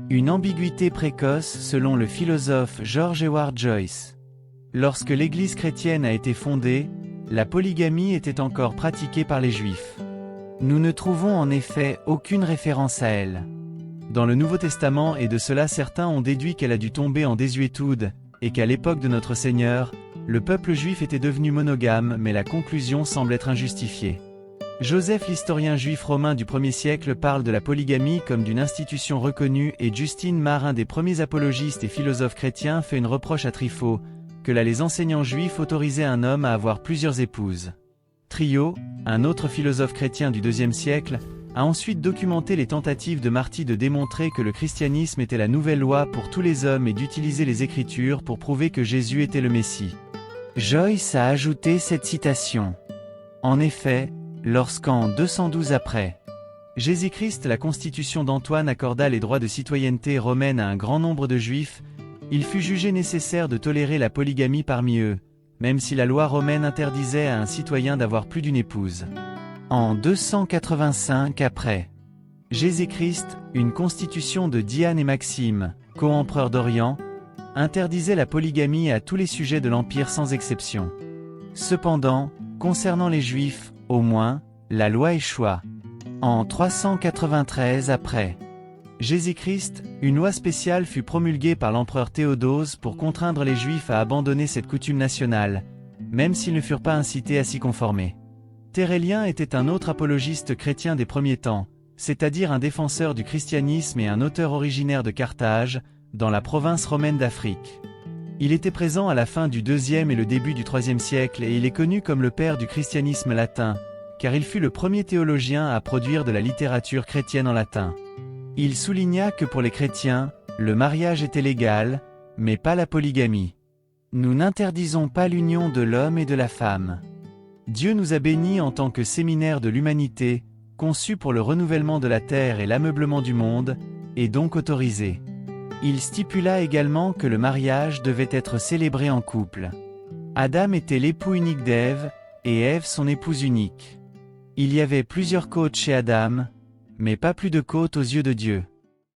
Une ambiguïté précoce selon le philosophe George Edward Joyce. Lorsque l'Église chrétienne a été fondée, la polygamie était encore pratiquée par les Juifs. Nous ne trouvons en effet aucune référence à elle. Dans le Nouveau Testament, et de cela certains ont déduit qu'elle a dû tomber en désuétude, et qu'à l'époque de notre Seigneur, le peuple juif était devenu monogame, mais la conclusion semble être injustifiée. Joseph, l'historien juif romain du 1er siècle, parle de la polygamie comme d'une institution reconnue, et Justine Marr, un des premiers apologistes et philosophes chrétiens, fait une reproche à Trypho, que là les enseignants juifs autorisaient un homme à avoir plusieurs épouses. Trio, un autre philosophe chrétien du 2e siècle, a ensuite documenté les tentatives de Marty de démontrer que le christianisme était la nouvelle loi pour tous les hommes et d'utiliser les Écritures pour prouver que Jésus était le Messie. Joyce a ajouté cette citation. En effet, lorsqu'en 212 après Jésus-Christ, la constitution d'Antoine accorda les droits de citoyenneté romaine à un grand nombre de Juifs, il fut jugé nécessaire de tolérer la polygamie parmi eux, même si la loi romaine interdisait à un citoyen d'avoir plus d'une épouse. En 285 après Jésus-Christ, une constitution de Diane et Maxime, co-empereurs d'Orient, interdisait la polygamie à tous les sujets de l'Empire sans exception. Cependant, concernant les Juifs, au moins, la loi échoua. En 393 après Jésus-Christ, une loi spéciale fut promulguée par l'empereur Théodose pour contraindre les Juifs à abandonner cette coutume nationale, même s'ils ne furent pas incités à s'y conformer. Thérélien était un autre apologiste chrétien des premiers temps, c'est-à-dire un défenseur du christianisme et un auteur originaire de Carthage, dans la province romaine d'Afrique. Il était présent à la fin du IIe et le début du IIIe siècle et il est connu comme le père du christianisme latin, car il fut le premier théologien à produire de la littérature chrétienne en latin. Il souligna que pour les chrétiens, le mariage était légal, mais pas la polygamie. Nous n'interdisons pas l'union de l'homme et de la femme. Dieu nous a bénis en tant que séminaire de l'humanité, conçu pour le renouvellement de la terre et l'ameublement du monde, et donc autorisé. Il stipula également que le mariage devait être célébré en couple. Adam était l'époux unique d'Ève, et Ève son épouse unique. Il y avait plusieurs côtes chez Adam, mais pas plus de côtes aux yeux de Dieu.